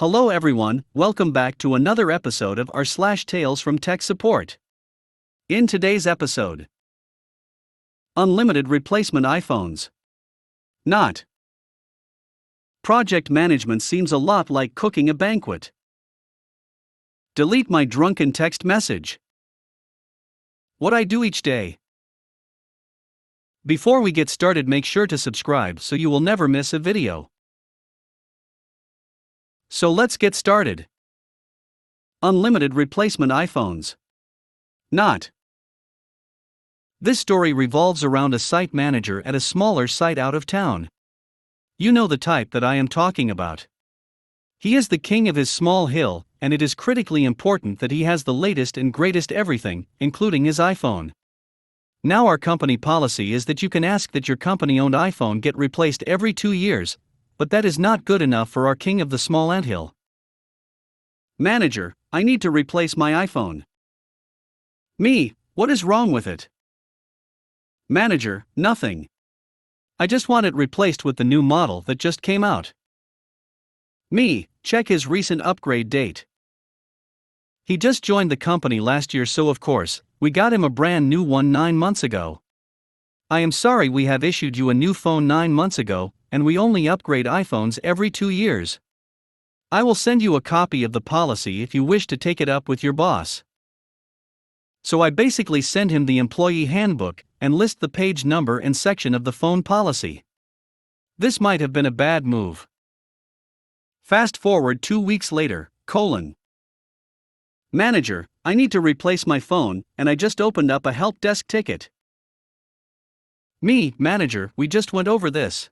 Hello everyone, welcome back to another episode of r/slash Tales from Tech Support. In today's episode, unlimited replacement iPhones. Not. Project management seems a lot like cooking a banquet. Delete my drunken text message. What I do each day. Before we get started, make sure to subscribe so you will never miss a video. So let's get started. Unlimited replacement iPhones. Not. This story revolves around a site manager at a smaller site out of town. You know the type that I am talking about. He is the king of his small hill, and it is critically important that he has the latest and greatest everything, including his iPhone. Now our company policy is that you can ask that your company-owned iPhone get replaced every 2 years, but that is not good enough for our king of the small anthill. Manager, I need to replace my iPhone. Me, what is wrong with it? Manager, nothing. I just want it replaced with the new model that just came out. Me, check his recent upgrade date. He just joined the company last year, so of course, we got him a brand new one 9 months ago. I am sorry, we have issued you a new phone 9 months ago, and we only upgrade iPhones every 2 years. I will send you a copy of the policy if you wish to take it up with your boss. So I basically send him the employee handbook and list the page number and section of the phone policy. This might have been a bad move. Fast forward 2 weeks later, Manager, I need to replace my phone, and I just opened up a help desk ticket. Me, manager, we just went over this.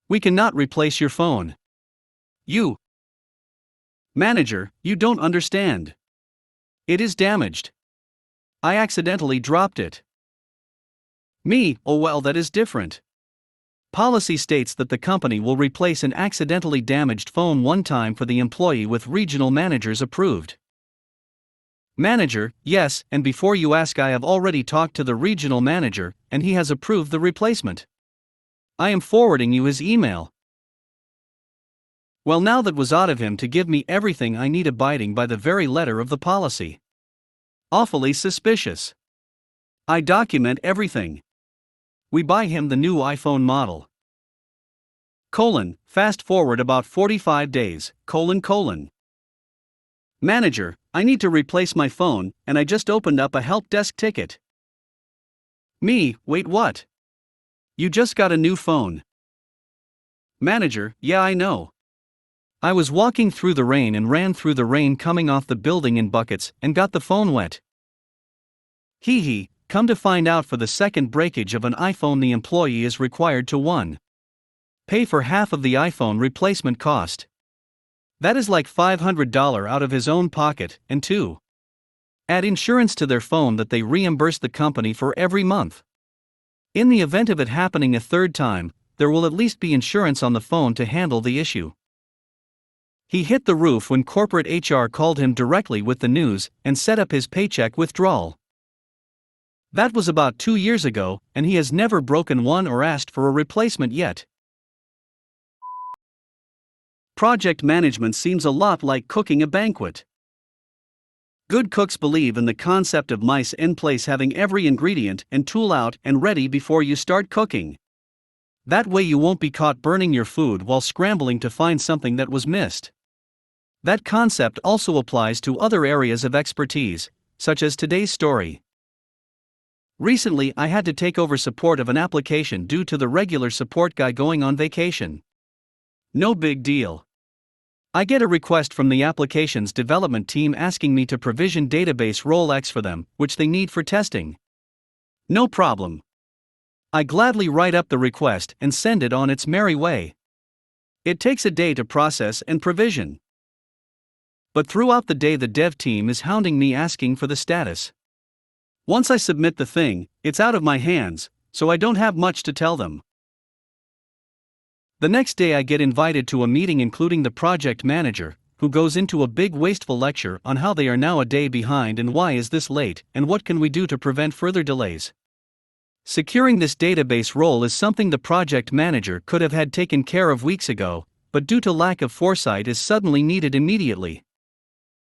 We cannot replace your phone. You. Manager, you don't understand. It is damaged. I accidentally dropped it. Me, oh well, that is different. Policy states that the company will replace an accidentally damaged phone one time for the employee with regional managers approved. Manager, yes, and before you ask, I have already talked to the regional manager, and he has approved the replacement. I am forwarding you his email. Well, now that was odd of him to give me everything I need abiding by the very letter of the policy. Awfully suspicious. I document everything. We buy him the new iPhone model. Fast forward about 45 days, Manager, I need to replace my phone, and I just opened up a help desk ticket. Me, wait, what? You just got a new phone. Manager, yeah, I know. I was walking through the rain and ran through the rain coming off the building in buckets and got the phone wet. Hee hee, come to find out, for the second breakage of an iPhone the employee is required to 1. Pay for half of the iPhone replacement cost. That is like $500 out of his own pocket, and 2. Add insurance to their phone that they reimburse the company for every month. In the event of it happening a third time, there will at least be insurance on the phone to handle the issue. He hit the roof when corporate HR called him directly with the news and set up his paycheck withdrawal. That was about 2 years ago, and he has never broken one or asked for a replacement yet. Project management seems a lot like cooking a banquet. Good cooks believe in the concept of mice in place, having every ingredient and tool out and ready before you start cooking. That way you won't be caught burning your food while scrambling to find something that was missed. That concept also applies to other areas of expertise, such as today's story. Recently, I had to take over support of an application due to the regular support guy going on vacation. No big deal. I get a request from the application's development team asking me to provision database role X for them, which they need for testing. No problem. I gladly write up the request and send it on its merry way. It takes a day to process and provision. But throughout the day the dev team is hounding me asking for the status. Once I submit the thing, it's out of my hands, so I don't have much to tell them. The next day I get invited to a meeting including the project manager, who goes into a big wasteful lecture on how they are now a day behind and why is this late and what can we do to prevent further delays. Securing this database role is something the project manager could have had taken care of weeks ago, but due to lack of foresight is suddenly needed immediately.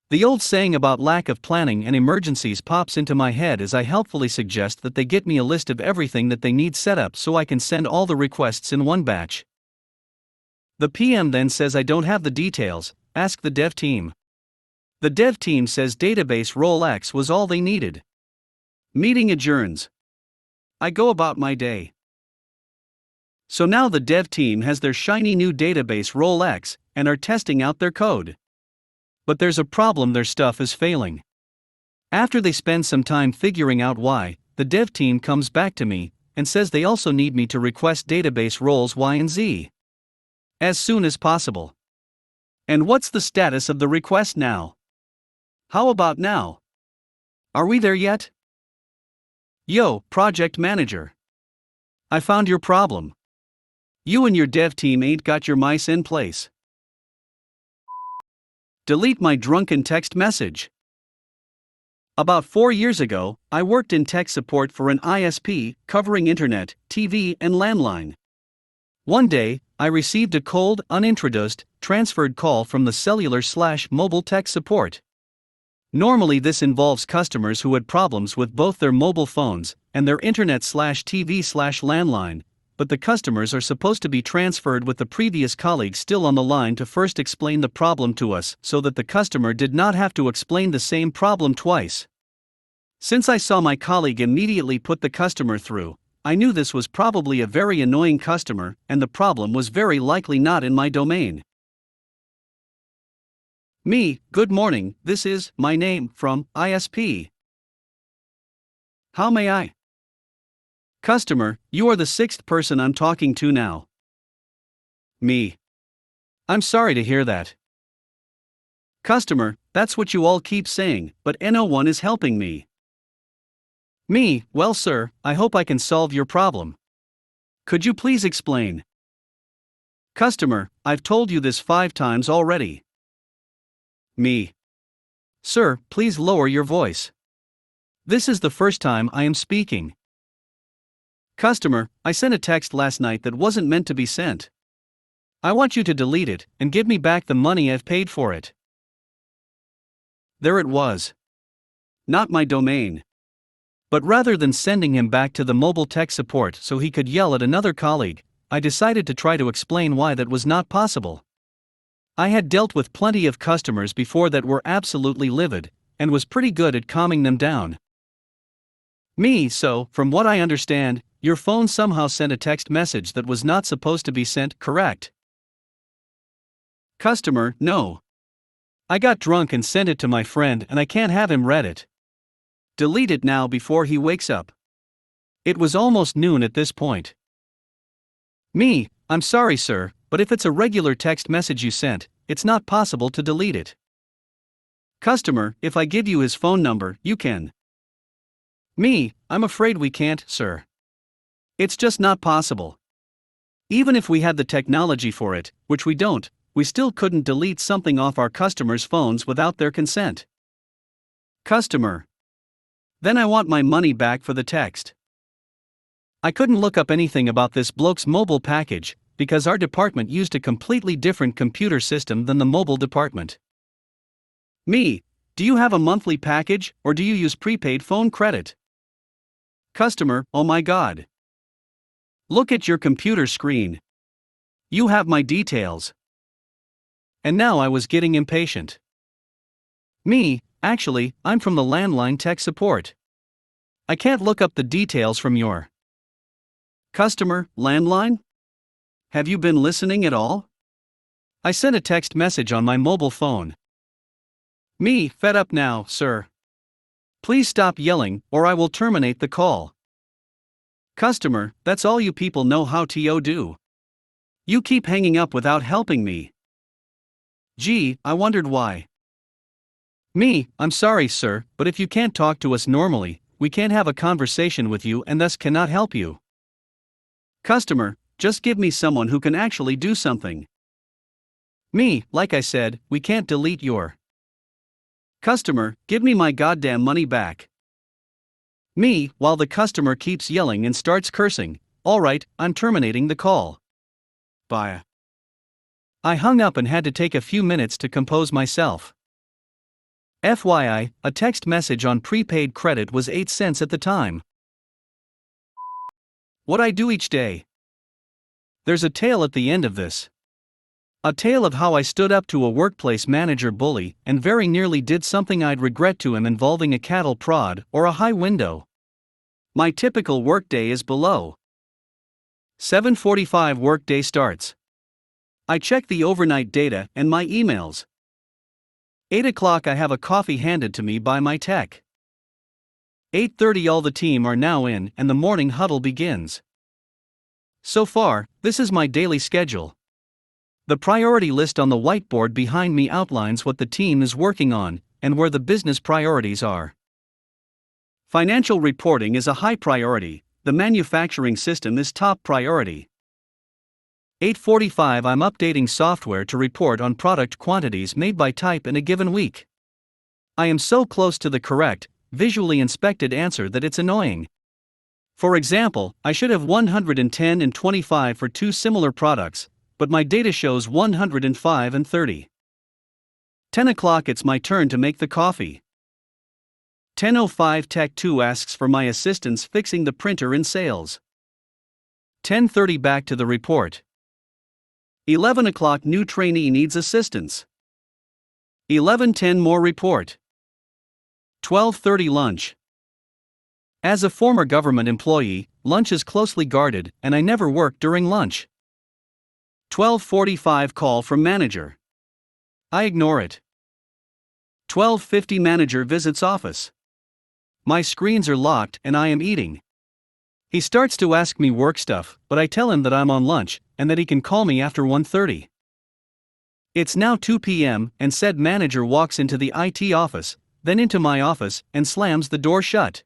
The old saying about lack of planning and emergencies pops into my head as I helpfully suggest that they get me a list of everything that they need set up so I can send all the requests in one batch. The PM then says I don't have the details, ask the dev team. The dev team says database role X was all they needed. Meeting adjourns. I go about my day. So now the dev team has their shiny new database role X and are testing out their code. But there's a problem, their stuff is failing. After they spend some time figuring out why, the dev team comes back to me and says they also need me to request database roles Y and Z as soon as possible. And what's the status of the request now? How about now? Are we there yet? Yo, project manager. I found your problem. You and your dev team ain't got your mice in place. Delete my drunken text message. About 4 years ago, I worked in tech support for an ISP covering internet, TV, and landline. One day, I received a cold, unintroduced, transferred call from the cellular/mobile tech support. Normally, this involves customers who had problems with both their mobile phones and their internet/TV/landline. But the customers are supposed to be transferred with the previous colleague still on the line to first explain the problem to us so that the customer did not have to explain the same problem twice. Since I saw my colleague immediately put the customer through, I knew this was probably a very annoying customer and the problem was very likely not in my domain. Me, good morning, this is my name from ISP. How may I? Customer, you are the 6th person I'm talking to now. Me. I'm sorry to hear that. Customer, that's what you all keep saying, but no one is helping me. Me, well sir, I hope I can solve your problem. Could you please explain? Customer, I've told you this 5 times already. Me. Sir, please lower your voice. This is the first time I am speaking. Customer, I sent a text last night that wasn't meant to be sent. I want you to delete it and give me back the money I've paid for it. There it was. Not my domain. But rather than sending him back to the mobile tech support so he could yell at another colleague, I decided to try to explain why that was not possible. I had dealt with plenty of customers before that were absolutely livid, and was pretty good at calming them down. Me, so, from what I understand, your phone somehow sent a text message that was not supposed to be sent, correct? Customer, no. I got drunk and sent it to my friend and I can't have him read it. Delete it now before he wakes up. It was almost noon at this point. Me, I'm sorry sir, but if it's a regular text message you sent, it's not possible to delete it. Customer, if I give you his phone number, you can. Me, I'm afraid we can't, sir. It's just not possible. Even if we had the technology for it, which we don't, we still couldn't delete something off our customers' phones without their consent. Customer. Then I want my money back for the text. I couldn't look up anything about this bloke's mobile package, because our department used a completely different computer system than the mobile department. Me, do you have a monthly package, or do you use prepaid phone credit? Customer, oh my God. Look at your computer screen. You have my details. And now I was getting impatient. Me, actually, I'm from the landline tech support. I can't look up the details from your customer, landline? Have you been listening at all? I sent a text message on my mobile phone. Me, fed up now, sir. Please stop yelling, or I will terminate the call. Customer, that's all you people know how to do. You keep hanging up without helping me. Gee, I wondered why. Me, I'm sorry sir, but if you can't talk to us normally, we can't have a conversation with you and thus cannot help you. Customer, just give me someone who can actually do something. Me, like I said, we can't delete your customer, give me my goddamn money back. Me, while the customer keeps yelling and starts cursing, alright, I'm terminating the call. Bye. I hung up and had to take a few minutes to compose myself. FYI, a text message on prepaid credit was 8 cents at the time. What I do each day. There's a tale at the end of this. A tale of how I stood up to a workplace manager bully and very nearly did something I'd regret to him involving a cattle prod or a high window. My typical workday is below. 7:45 workday starts. I check the overnight data and my emails. 8 o'clock I have a coffee handed to me by my tech. 8:30 all the team are now in and the morning huddle begins. So far, this is my daily schedule. The priority list on the whiteboard behind me outlines what the team is working on and where the business priorities are. Financial reporting is a high priority, the manufacturing system is top priority. 8:45 I'm updating software to report on product quantities made by type in a given week. I am so close to the correct, visually inspected answer that it's annoying. For example, I should have 110 and 25 for two similar products, but my data shows 105 and 30. 10 o'clock it's my turn to make the coffee. 10:05 Tech 2 asks for my assistance fixing the printer in sales. 10:30 back to the report. 11 o'clock new trainee needs assistance. 11:10 more report. 12:30 lunch. As a former government employee, lunch is closely guarded and I never work during lunch. 12:45 call from manager. I ignore it. 12:50 manager visits office. My screens are locked and I am eating. He starts to ask me work stuff, but I tell him that I'm on lunch and that he can call me after 1:30. It's now 2 p.m. and said manager walks into the IT office, then into my office and slams the door shut.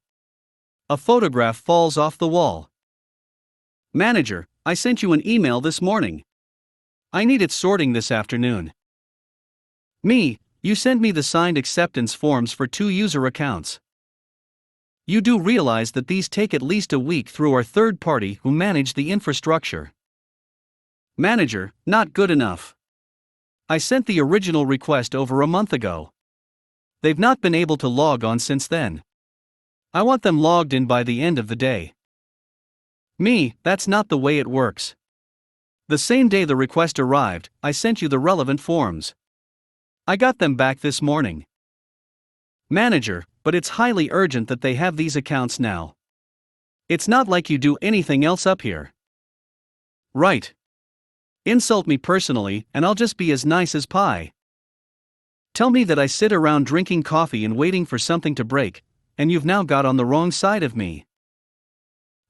A photograph falls off the wall. Manager, I sent you an email this morning. I need it sorting this afternoon. Me, you sent me the signed acceptance forms for 2 user accounts. You do realize that these take at least a week through our third party who manage the infrastructure. Manager, not good enough. I sent the original request over a month ago. They've not been able to log on since then. I want them logged in by the end of the day. Me, that's not the way it works. The same day the request arrived, I sent you the relevant forms. I got them back this morning. Manager, but it's highly urgent that they have these accounts now. It's not like you do anything else up here. Right. Insult me personally, and I'll just be as nice as pie. Tell me that I sit around drinking coffee and waiting for something to break, and you've now got on the wrong side of me.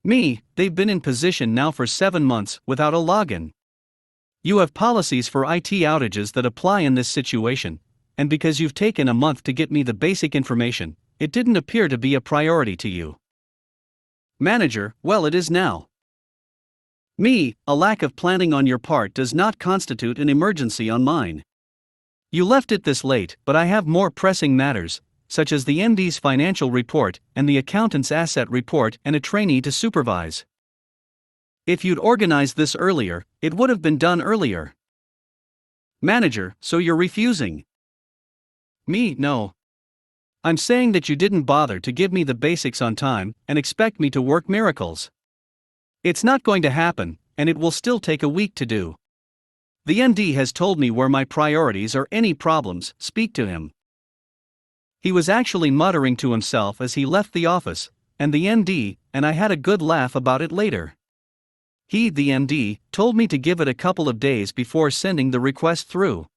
Me, they've been in position now for 7 months without a login. You have policies for IT outages that apply in this situation, and because you've taken a month to get me the basic information, it didn't appear to be a priority to you. Manager, well, it is now. Me, a lack of planning on your part does not constitute an emergency on mine. You left it this late, but I have more pressing matters, such as the MD's financial report and the accountant's asset report and a trainee to supervise. If you'd organized this earlier, it would have been done earlier. Manager, so you're refusing? Me, no. I'm saying that you didn't bother to give me the basics on time and expect me to work miracles. It's not going to happen, and it will still take a week to do. The MD has told me where my priorities are. Any problems, speak to him. He was actually muttering to himself as he left the office, and the MD, and I had a good laugh about it later. He, the MD, told me to give it a couple of days before sending the request through.